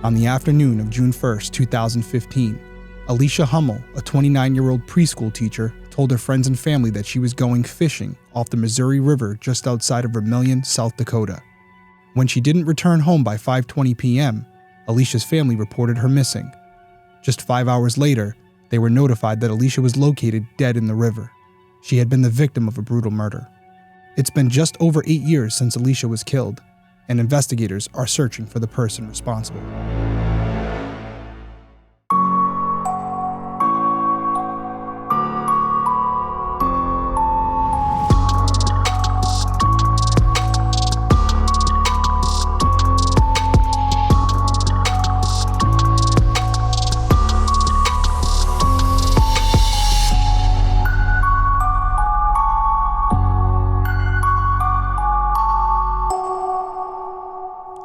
On the afternoon of June 1st, 2015, Alicia Hummel, a 29-year-old preschool teacher, told her friends and family that she was going fishing off the Missouri River just outside of Vermillion, South Dakota. When she didn't return home by 5:20 p.m., Alicia's family reported her missing. Just 5 hours later, they were notified that Alicia was located dead in the river. She had been the victim of a brutal murder. It's been just over 8 years since Alicia was killed, and investigators are searching for the person responsible.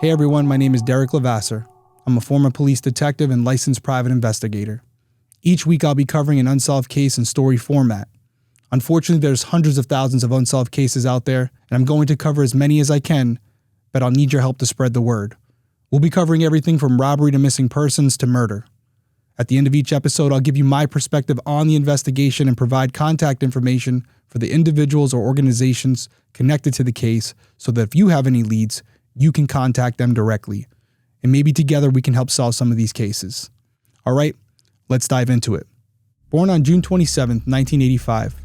Hey everyone, my name is Derrick Levasseur. I'm a former police detective and licensed private investigator. Each week I'll be covering an unsolved case in story format. Unfortunately, there's hundreds of thousands of unsolved cases out there, and I'm going to cover as many as I can, but I'll need your help to spread the word. We'll be covering everything from robbery to missing persons to murder. At the end of each episode, I'll give you my perspective on the investigation and provide contact information for the individuals or organizations connected to the case so that if you have any leads, you can contact them directly, and maybe together we can help solve some of these cases. All right, let's dive into it. Born on June 27, 1985,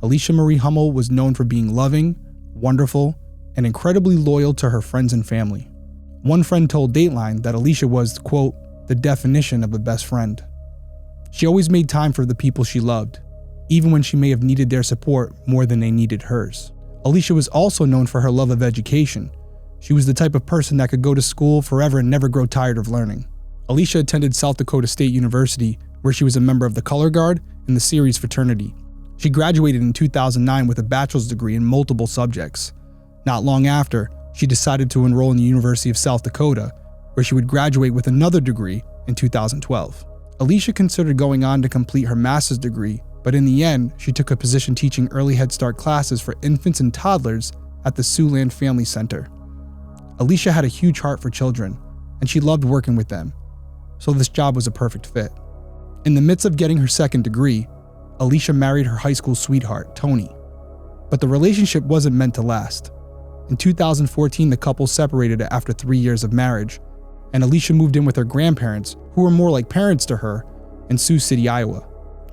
Alicia Marie Hummel was known for being loving, wonderful, and incredibly loyal to her friends and family. One friend told Dateline that Alicia was, quote, the definition of a best friend. She always made time for the people she loved, even when she may have needed their support more than they needed hers. Alicia was also known for her love of education. She was the type of person that could go to school forever and never grow tired of learning. Alicia attended South Dakota State University, where she was a member of the Color Guard and the Series fraternity. She graduated in 2009 with a bachelor's degree in multiple subjects. Not long after, she decided to enroll in the University of South Dakota, where she would graduate with another degree in 2012. Alicia considered going on to complete her master's degree, but in the end, she took a position teaching early Head Start classes for infants and toddlers at the Siouxland Family Center. Alicia had a huge heart for children, and she loved working with them, so this job was a perfect fit. In the midst of getting her second degree, Alicia married her high school sweetheart, Tony. But the relationship wasn't meant to last. In 2014, the couple separated after 3 years of marriage, and Alicia moved in with her grandparents, who were more like parents to her, in Sioux City, Iowa.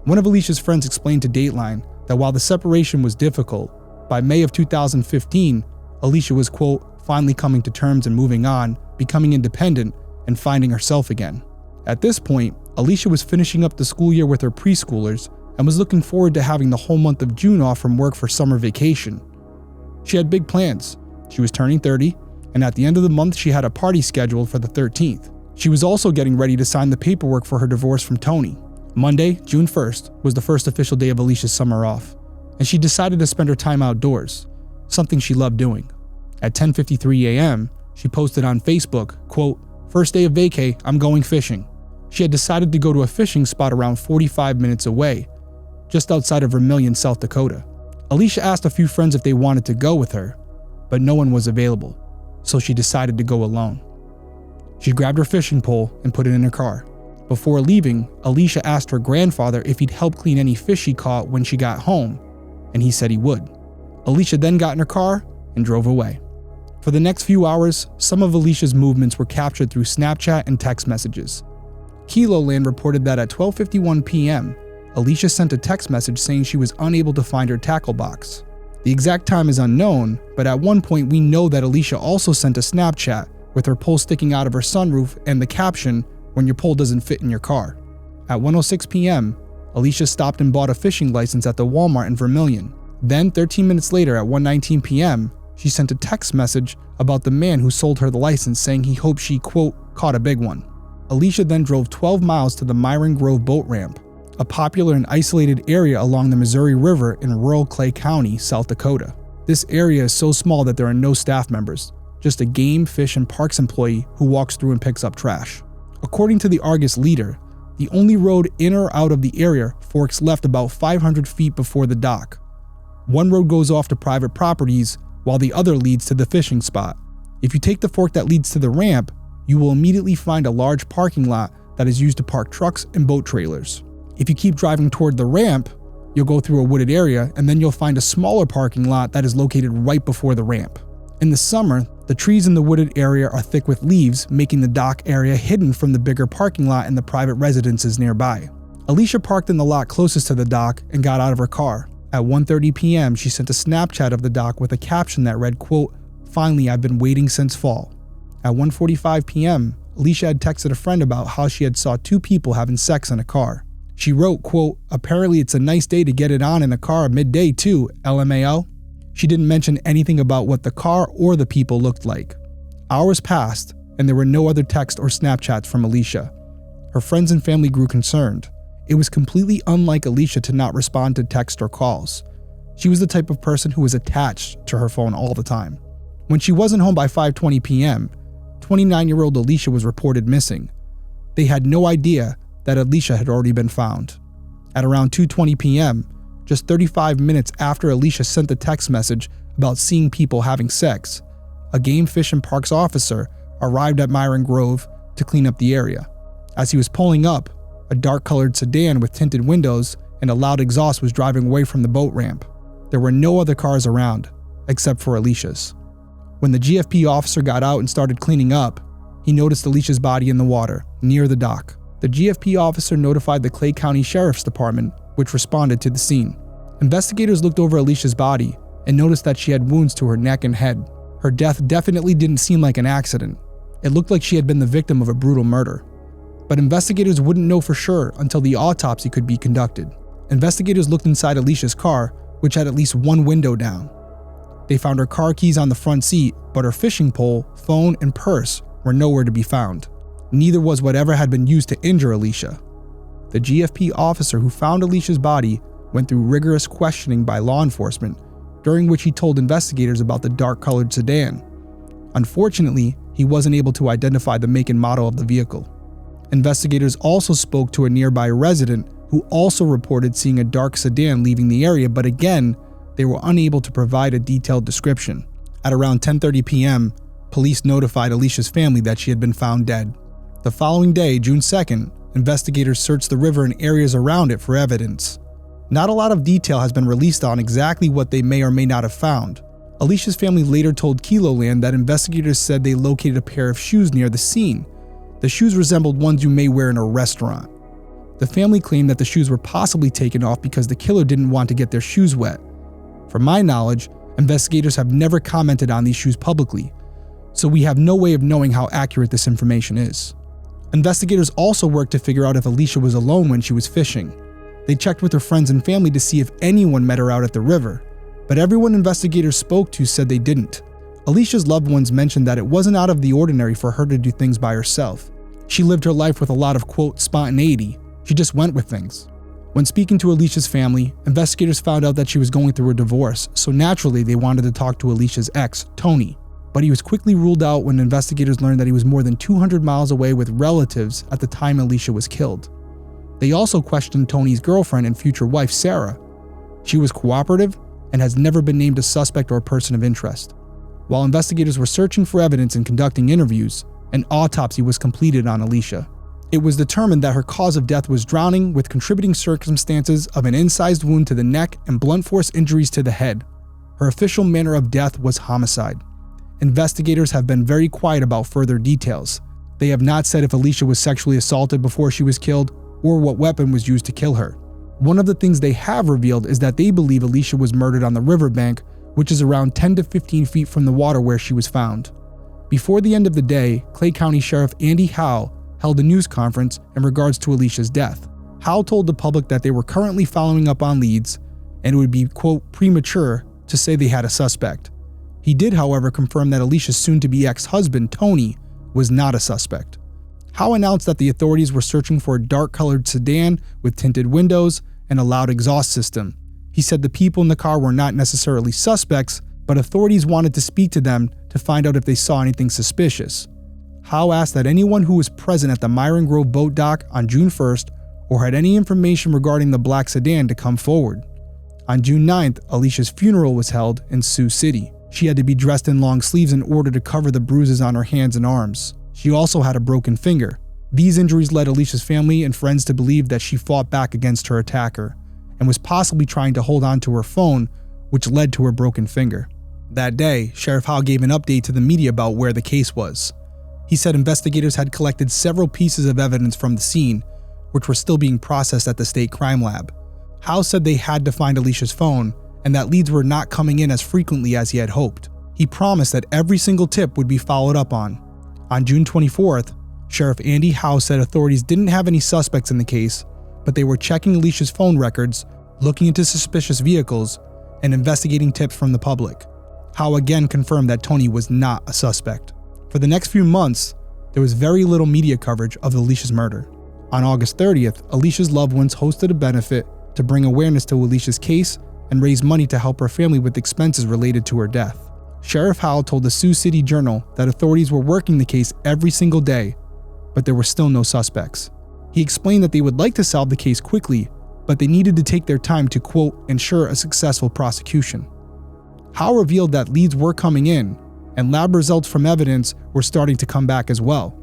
One of Alicia's friends explained to Dateline that while the separation was difficult, by May of 2015, Alicia was, quote, finally coming to terms and moving on, becoming independent, and finding herself again. At this point, Alicia was finishing up the school year with her preschoolers and was looking forward to having the whole month of June off from work for summer vacation. She had big plans. She was turning 30, and at the end of the month she had a party scheduled for the 13th. She was also getting ready to sign the paperwork for her divorce from Tony. Monday, June 1st, was the first official day of Alicia's summer off, and she decided to spend her time outdoors, something she loved doing. At 10:53 a.m., she posted on Facebook, quote, first day of vacay, I'm going fishing. She had decided to go to a fishing spot around 45 minutes away, just outside of Vermillion, South Dakota. Alicia asked a few friends if they wanted to go with her, but no one was available, so she decided to go alone. She grabbed her fishing pole and put it in her car. Before leaving, Alicia asked her grandfather if he'd help clean any fish she caught when she got home, and he said he would. Alicia then got in her car and drove away. For the next few hours, some of Alicia's movements were captured through Snapchat and text messages. Kilo Land reported that at 12:51 p.m., Alicia sent a text message saying she was unable to find her tackle box. The exact time is unknown, but at one point we know that Alicia also sent a Snapchat with her pole sticking out of her sunroof and the caption, when your pole doesn't fit in your car. At 1:06 p.m., Alicia stopped and bought a fishing license at the Walmart in Vermillion. Then 13 minutes later at 1:19 p.m., she sent a text message about the man who sold her the license saying he hoped she, quote, caught a big one. Alicia then drove 12 miles to the Myron Grove boat ramp, a popular and isolated area along the Missouri River in rural Clay County, South Dakota. This area is so small that there are no staff members, just a game, fish, and parks employee who walks through and picks up trash. According to the Argus Leader, the only road in or out of the area forks left about 500 feet before the dock. One road goes off to private properties, while the other leads to the fishing spot. If you take the fork that leads to the ramp, you will immediately find a large parking lot that is used to park trucks and boat trailers. If you keep driving toward the ramp, you'll go through a wooded area and then you'll find a smaller parking lot that is located right before the ramp. In the summer, the trees in the wooded area are thick with leaves, making the dock area hidden from the bigger parking lot and the private residences nearby. Alicia parked in the lot closest to the dock and got out of her car. At 1:30 p.m., she sent a Snapchat of the dock with a caption that read, quote, "Finally, I've been waiting since fall." At 1:45 p.m., Alicia had texted a friend about how she had saw two people having sex in a car. She wrote, quote, "Apparently it's a nice day to get it on in a car at midday too, LMAO." She didn't mention anything about what the car or the people looked like. Hours passed, and there were no other texts or Snapchats from Alicia. Her friends and family grew concerned. It was completely unlike Alicia to not respond to texts or calls. She was the type of person who was attached to her phone all the time. When she wasn't home by 5:20 p.m., 29-year-old Alicia was reported missing. They had no idea that Alicia had already been found. At around 2:20 p.m., just 35 minutes after Alicia sent the text message about seeing people having sex, a Game Fish and Parks officer arrived at Myron Grove to clean up the area. As he was pulling up, a dark-colored sedan with tinted windows and a loud exhaust was driving away from the boat ramp. There were no other cars around, except for Alicia's. When the GFP officer got out and started cleaning up, he noticed Alicia's body in the water, near the dock. The GFP officer notified the Clay County Sheriff's Department, which responded to the scene. Investigators looked over Alicia's body and noticed that she had wounds to her neck and head. Her death definitely didn't seem like an accident. It looked like she had been the victim of a brutal murder. But investigators wouldn't know for sure until the autopsy could be conducted. Investigators looked inside Alicia's car, which had at least one window down. They found her car keys on the front seat, but her fishing pole, phone, and purse were nowhere to be found. Neither was whatever had been used to injure Alicia. The GFP officer who found Alicia's body went through rigorous questioning by law enforcement, during which he told investigators about the dark-colored sedan. Unfortunately, he wasn't able to identify the make and model of the vehicle. Investigators also spoke to a nearby resident who also reported seeing a dark sedan leaving the area, but again, they were unable to provide a detailed description. At around 10:30 p.m., police notified Alicia's family that she had been found dead. The following day, June 2nd, investigators searched the river and areas around it for evidence. Not a lot of detail has been released on exactly what they may or may not have found. Alicia's family later told Kiloland that investigators said they located a pair of shoes near the scene. The shoes resembled ones you may wear in a restaurant. The family claimed that the shoes were possibly taken off because the killer didn't want to get their shoes wet. From my knowledge, investigators have never commented on these shoes publicly, so we have no way of knowing how accurate this information is. Investigators also worked to figure out if Alicia was alone when she was fishing. They checked with her friends and family to see if anyone met her out at the river, but everyone investigators spoke to said they didn't. Alicia's loved ones mentioned that it wasn't out of the ordinary for her to do things by herself. She lived her life with a lot of, quote, spontaneity. She just went with things. When speaking to Alicia's family, investigators found out that she was going through a divorce, so naturally they wanted to talk to Alicia's ex, Tony. But he was quickly ruled out when investigators learned that he was more than 200 miles away with relatives at the time Alicia was killed. They also questioned Tony's girlfriend and future wife, Sarah. She was cooperative and has never been named a suspect or a person of interest. While investigators were searching for evidence and conducting interviews, an autopsy was completed on Alicia. It was determined that her cause of death was drowning with contributing circumstances of an incised wound to the neck and blunt force injuries to the head. Her official manner of death was homicide. Investigators have been very quiet about further details. They have not said if Alicia was sexually assaulted before she was killed or what weapon was used to kill her. One of the things they have revealed is that they believe Alicia was murdered on the riverbank, which is around 10 to 15 feet from the water where she was found. Before the end of the day, Clay County Sheriff Andy Howe held a news conference in regards to Alicia's death. Howe told the public that they were currently following up on leads and it would be, quote, premature to say they had a suspect. He did, however, confirm that Alicia's soon-to-be ex-husband, Tony, was not a suspect. Howe announced that the authorities were searching for a dark-colored sedan with tinted windows and a loud exhaust system. He said the people in the car were not necessarily suspects, but authorities wanted to speak to them to find out if they saw anything suspicious. Howe asked that anyone who was present at the Myron Grove boat dock on June 1st or had any information regarding the black sedan to come forward. On June 9th, Alicia's funeral was held in Sioux City. She had to be dressed in long sleeves in order to cover the bruises on her hands and arms. She also had a broken finger. These injuries led Alicia's family and friends to believe that she fought back against her attacker and was possibly trying to hold on to her phone, which led to her broken finger. That day, Sheriff Hummel gave an update to the media about where the case was. He said investigators had collected several pieces of evidence from the scene, which were still being processed at the state crime lab. Hummel said they had to find Alicia's phone and that leads were not coming in as frequently as he had hoped. He promised that every single tip would be followed up on. On June 24th, Sheriff Andy Hummel said authorities didn't have any suspects in the case, but they were checking Alicia's phone records, looking into suspicious vehicles, and investigating tips from the public. Hummel again confirmed that Tony was not a suspect. For the next few months, there was very little media coverage of Alicia's murder. On August 30th, Alicia's loved ones hosted a benefit to bring awareness to Alicia's case and raise money to help her family with expenses related to her death. Sheriff Hummel told the Sioux City Journal that authorities were working the case every single day, but there were still no suspects. He explained that they would like to solve the case quickly, but they needed to take their time to, quote, ensure a successful prosecution. Hummel revealed that leads were coming in, and lab results from evidence were starting to come back as well.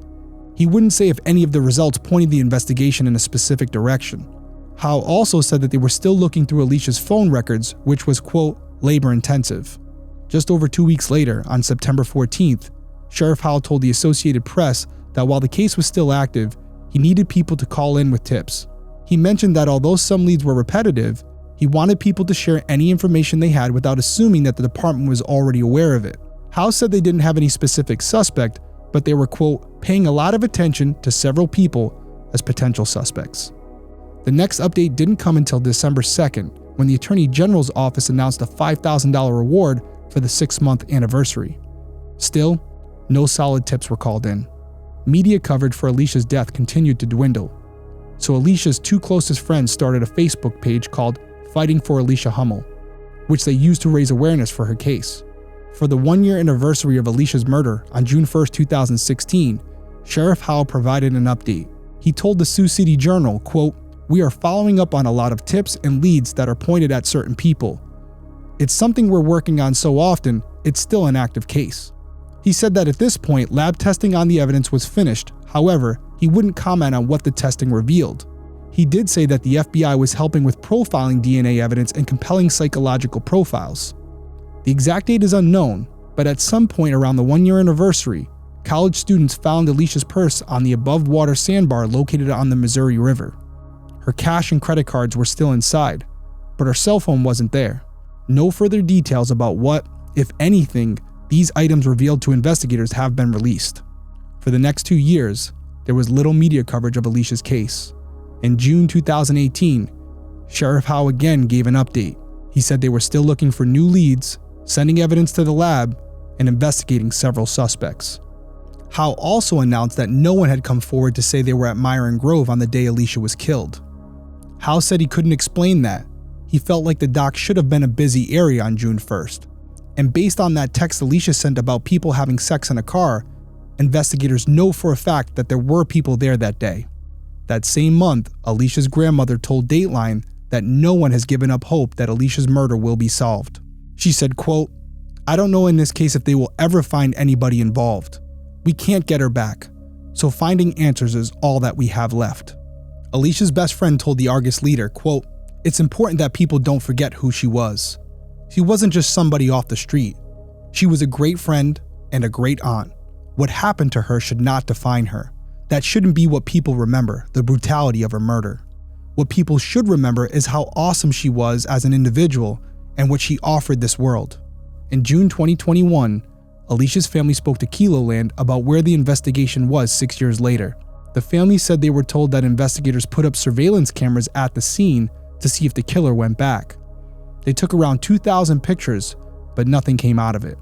He wouldn't say if any of the results pointed the investigation in a specific direction. Hummel also said that they were still looking through Alicia's phone records, which was, quote, labor-intensive. Just over 2 weeks later, on September 14th, Sheriff Hummel told the Associated Press that while the case was still active, he needed people to call in with tips. He mentioned that although some leads were repetitive, he wanted people to share any information they had without assuming that the department was already aware of it. Hummel said they didn't have any specific suspect, but they were, quote, paying a lot of attention to several people as potential suspects. The next update didn't come until December 2nd, when the Attorney General's office announced a $5,000 reward for the 6-month anniversary. Still, no solid tips were called in. Media coverage for Alicia's death continued to dwindle, so Alicia's two closest friends started a Facebook page called Fighting for Alicia Hummel, which they used to raise awareness for her case. For the 1-year anniversary of Alicia's murder on June 1st, 2016, Sheriff Hummel provided an update. He told the Sioux City Journal, quote, "We are following up on a lot of tips and leads that are pointed at certain people. It's something we're working on so often, it's still an active case." He said that at this point, lab testing on the evidence was finished. However, he wouldn't comment on what the testing revealed. He did say that the FBI was helping with profiling DNA evidence and compelling psychological profiles. The exact date is unknown, but at some point around the 1-year anniversary, college students found Alicia's purse on the above-water sandbar located on the Missouri River. Her cash and credit cards were still inside, but her cell phone wasn't there. No further details about what, if anything, these items revealed to investigators have been released. For the next 2 years, there was little media coverage of Alicia's case. In June 2018, Sheriff Hummel again gave an update. He said they were still looking for new leads, sending evidence to the lab, and investigating several suspects. Hummel also announced that no one had come forward to say they were at Myron Grove on the day Alicia was killed. Hummel said he couldn't explain that. He felt like the dock should have been a busy area on June 1st. And based on that text Alicia sent about people having sex in a car, investigators know for a fact that there were people there that day. That same month, Alicia's grandmother told Dateline that no one has given up hope that Alicia's murder will be solved. She said, quote, "I don't know in this case if they will ever find anybody involved. We can't get her back, so finding answers is all that we have left." Alicia's best friend told the Argus leader, quote, "It's important that people don't forget who she was. She wasn't just somebody off the street. She was a great friend and a great aunt. What happened to her should not define her. That shouldn't be what people remember, the brutality of her murder. What people should remember is how awesome she was as an individual and what she offered this world." In June 2021, Alicia's family spoke to Keloland about where the investigation was 6 years later. The family said they were told that investigators put up surveillance cameras at the scene to see if the killer went back. They took around 2,000 pictures, but nothing came out of it.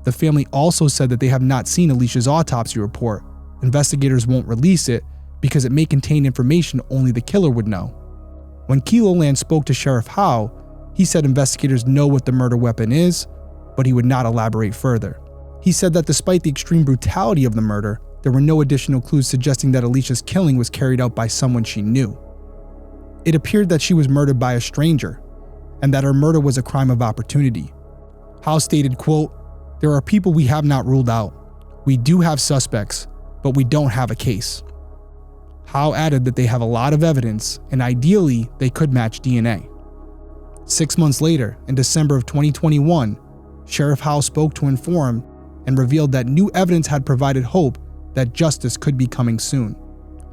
The family also said that they have not seen Alicia's autopsy report. Investigators won't release it because it may contain information only the killer would know. When Keloland spoke to Sheriff Hummel, he said investigators know what the murder weapon is, but he would not elaborate further. He said that despite the extreme brutality of the murder, there were no additional clues suggesting that Alicia's killing was carried out by someone she knew. It appeared that she was murdered by a stranger, and that her murder was a crime of opportunity. Hummel stated, quote, "There are people we have not ruled out. We do have suspects, but we don't have a case. Howe added that they have a lot of evidence and ideally they could match DNA. 6 months later, in December of 2021, Sheriff Howe spoke to Inform and revealed that new evidence had provided hope that justice could be coming soon.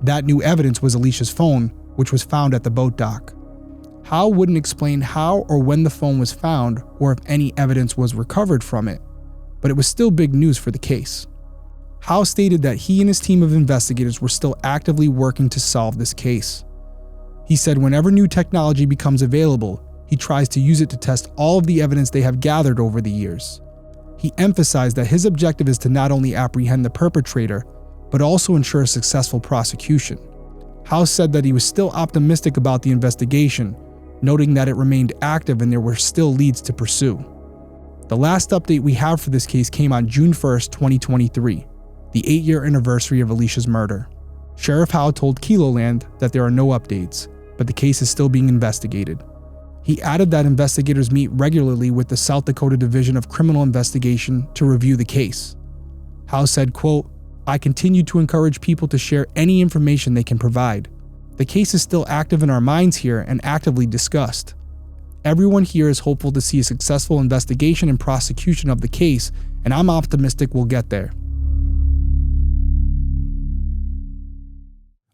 That new evidence was Alicia's phone, which was found at the boat dock. Howe wouldn't explain how or when the phone was found or if any evidence was recovered from it, but it was still big news for the case. Howe stated that he and his team of investigators were still actively working to solve this case. He said whenever new technology becomes available, he tries to use it to test all of the evidence they have gathered over the years. He emphasized that his objective is to not only apprehend the perpetrator, but also ensure a successful prosecution. Howe said that he was still optimistic about the investigation, noting that it remained active and there were still leads to pursue. The last update we have for this case came on June 1st, 2023, the 8-year anniversary of Alicia's murder. Sheriff Howe told Keloland that there are no updates, but the case is still being investigated. He added that investigators meet regularly with the South Dakota Division of Criminal Investigation to review the case. Howe said, quote, "I continue to encourage people to share any information they can provide. The case is still active in our minds here and actively discussed. Everyone here is hopeful to see a successful investigation and prosecution of the case, and I'm optimistic we'll get there."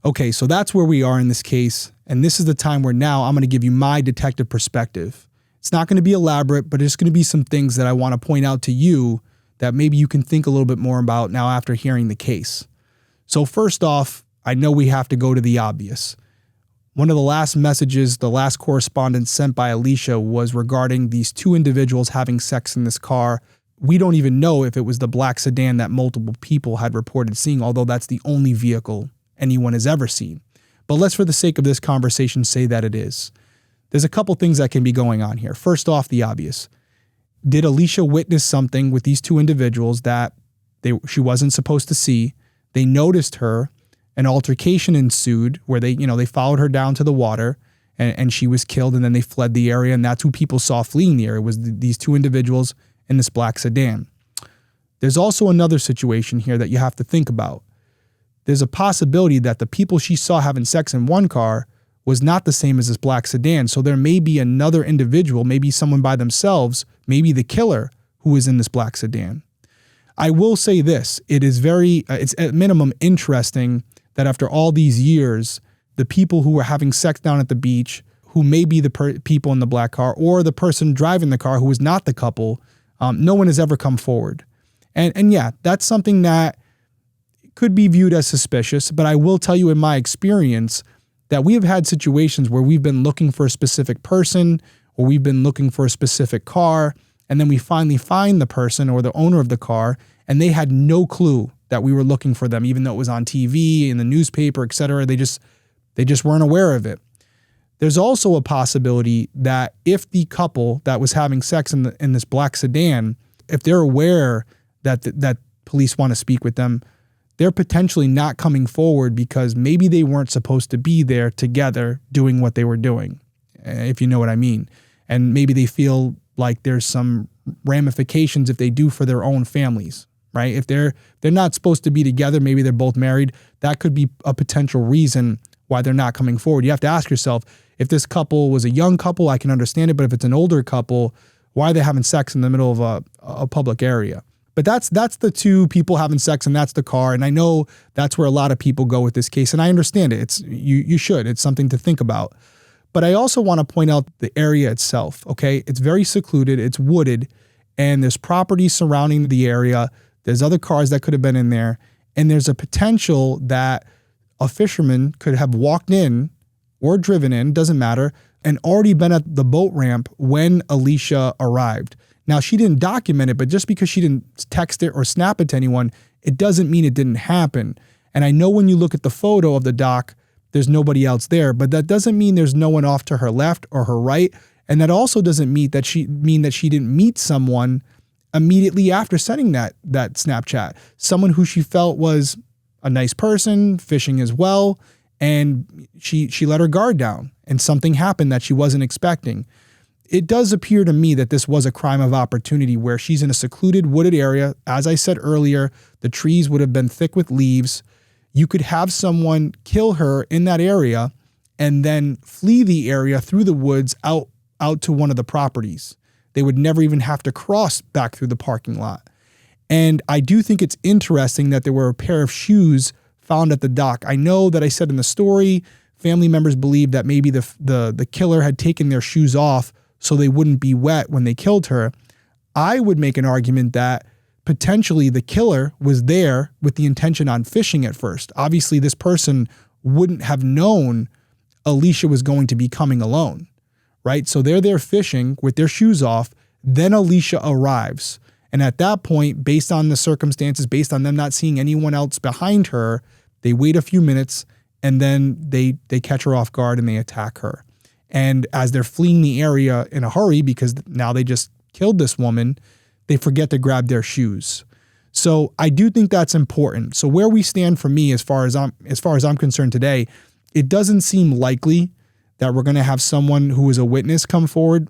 Okay, so that's where we are in this case, and this is the time where now I'm going to give you my detective perspective. It's not going to be elaborate, but it's going to be some things that I want to point out to you that maybe you can think a little bit more about now after hearing the case. So first off, I know we have to go to the obvious. One of the last messages, the last correspondence sent by Alicia was regarding these two individuals having sex in this car. We don't even know if it was the black sedan that multiple people had reported seeing, although that's the only vehicle anyone has ever seen. But let's, for the sake of this conversation, say that it is. There's a couple things that can be going on here. First off, the obvious. Did Alicia witness something with these two individuals that she wasn't supposed to see? They noticed her. An altercation ensued where they followed her down to the water and she was killed, and then they fled the area, and that's who people saw fleeing the area, was these two individuals in this black sedan. There's also another situation here that you have to think about. There's a possibility that the people she saw having sex in one car was not the same as this black sedan. So there may be another individual, maybe someone by themselves, maybe the killer who is in this black sedan. I will say this, it's at minimum interesting that after all these years, the people who were having sex down at the beach, who may be the people in the black car or the person driving the car who was not the couple, no one has ever come forward. And yeah, that's something that could be viewed as suspicious, but I will tell you in my experience that we have had situations where we've been looking for a specific person or we've been looking for a specific car, and then we finally find the person or the owner of the car, and they had no clue that we were looking for them, even though it was on TV, in the newspaper, etc. They just weren't aware of it. There's also a possibility that if the couple that was having sex in this black sedan, if they're aware that police want to speak with them, they're potentially not coming forward because maybe they weren't supposed to be there together doing what they were doing, if you know what I mean. And maybe they feel like there's some ramifications if they do for their own families, right? If they're not supposed to be together, maybe they're both married, that could be a potential reason why they're not coming forward. You have to ask yourself, if this couple was a young couple, I can understand it, but if it's an older couple, why are they having sex in the middle of a public area? But that's the two people having sex, and that's the car. And I know that's where a lot of people go with this case, and I understand it. You should. It's something to think about. But I also want to point out the area itself, okay? It's very secluded, it's wooded, and there's property surrounding the area. There's other cars that could have been in there, and there's a potential that a fisherman could have walked in or driven in, doesn't matter, and already been at the boat ramp when Alicia arrived. Now, she didn't document it, but just because she didn't text it or snap it to anyone, it doesn't mean it didn't happen. And I know when you look at the photo of the dock, there's nobody else there, but that doesn't mean there's no one off to her left or her right. And that also doesn't mean that she didn't meet someone immediately after sending that Snapchat. Someone who she felt was a nice person, fishing as well, and she let her guard down, and something happened that she wasn't expecting. It does appear to me that this was a crime of opportunity where she's in a secluded, wooded area. As I said earlier, the trees would have been thick with leaves. you could have someone kill her in that area and then flee the area through the woods out to one of the properties. They would never even have to cross back through the parking lot. And I do think it's interesting that there were a pair of shoes found at the dock. I know that I said in the story, family members believe that maybe the killer had taken their shoes off so they wouldn't be wet when they killed her. I would make an argument that potentially the killer was there with the intention on fishing at first. Obviously, this person wouldn't have known Alicia was going to be coming alone, right? So they're there fishing with their shoes off. Then Alicia arrives. And at that point, based on the circumstances, based on them not seeing anyone else behind her, they wait a few minutes and then they catch her off guard and they attack her. And as they're fleeing the area in a hurry, because now they just killed this woman, they forget to grab their shoes. So I do think that's important. So where we stand for me, as far as I'm concerned today, it doesn't seem likely that we're going to have someone who is a witness come forward.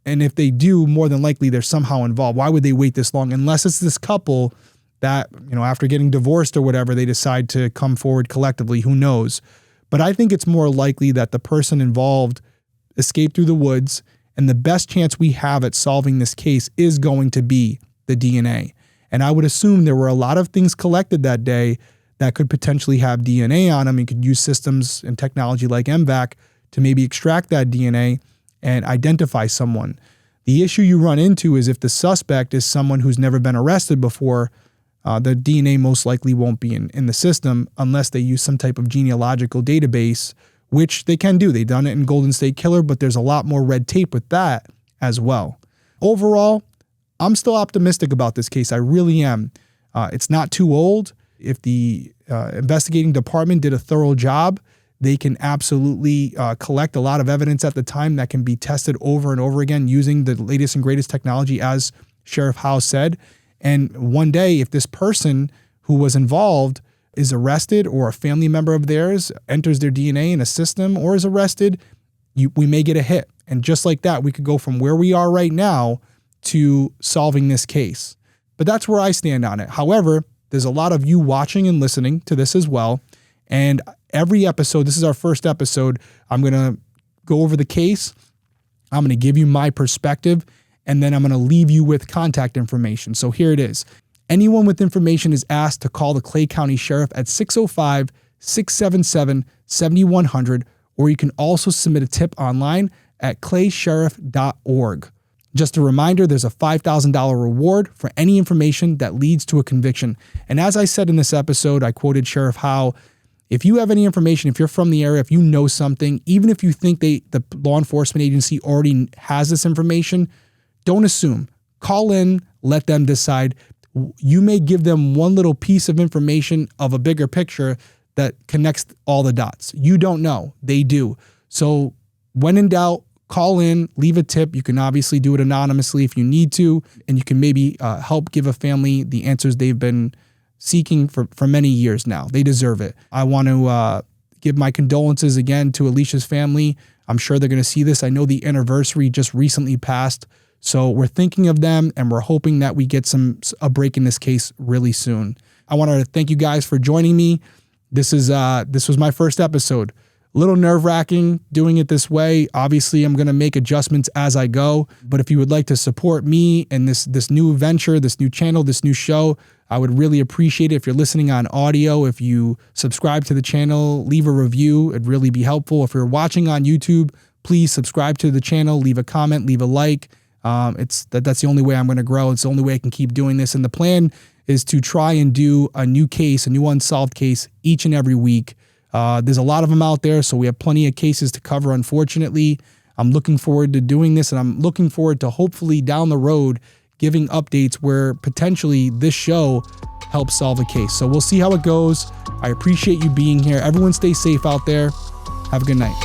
And if they do, more than likely they're somehow involved. Why would they wait this long? Unless it's this couple that, after getting divorced or whatever, they decide to come forward collectively. Who knows? But I think it's more likely that the person involved escaped through the woods, and the best chance we have at solving this case is going to be the DNA. And I would assume there were a lot of things collected that day that could potentially have DNA on them. You could use systems and technology like MVAC to maybe extract that DNA and identify someone. The issue you run into is if the suspect is someone who's never been arrested before, the DNA most likely won't be in the system unless they use some type of genealogical database, which they can do. They've done it in Golden State Killer, but there's a lot more red tape with that as well. Overall, I'm still optimistic about this case. I really am. It's not too old. If the investigating department did a thorough job, they can absolutely collect a lot of evidence at the time that can be tested over and over again using the latest and greatest technology, as Sheriff Howe said. And one day, if this person who was involved is arrested, or a family member of theirs enters their DNA in a system or is arrested, we may get a hit. And just like that, we could go from where we are right now to solving this case. But that's where I stand on it. However, there's a lot of you watching and listening to this as well. And every episode, this is our first episode, I'm going to go over the case. I'm going to give you my perspective, and then I'm going to leave you with contact information. So here it is. Anyone with information is asked to call the Clay County Sheriff at 605-677-7100, or you can also submit a tip online at claysheriff.org. Just a reminder, there's a $5,000 reward for any information that leads to a conviction. And as I said in this episode, I quoted Sheriff Howe, if you have any information, if you're from the area, if you know something, even if you think the law enforcement agency already has this information, don't assume. Call in, let them decide. You may give them one little piece of information of a bigger picture that connects all the dots. You don't know. They do. So when in doubt, call in, leave a tip. You can obviously do it anonymously if you need to, and you can maybe help give a family the answers they've been seeking for many years now. They deserve it. I want to give my condolences again to Alicia's family. I'm sure they're going to see this. I know the anniversary just recently passed, so we're thinking of them, and we're hoping that we get a break in this case really soon. I want to thank you guys for joining me. This was my first episode. A little nerve-wracking doing it this way. Obviously, I'm going to make adjustments as I go. But if you would like to support me and this new venture, this new channel, this new show, I would really appreciate it if you're listening on audio. If you subscribe to the channel, leave a review. It'd really be helpful. If you're watching on YouTube, please subscribe to the channel, leave a comment, leave a like. That's the only way I'm going to grow. It's the only way I can keep doing this. And the plan is to try and do a new case, a new unsolved case each and every week. There's a lot of them out there, so we have plenty of cases to cover, unfortunately. I'm looking forward to doing this, and I'm looking forward to hopefully down the road giving updates where potentially this show helps solve a case. So we'll see how it goes. I appreciate you being here. Everyone stay safe out there. Have a good night.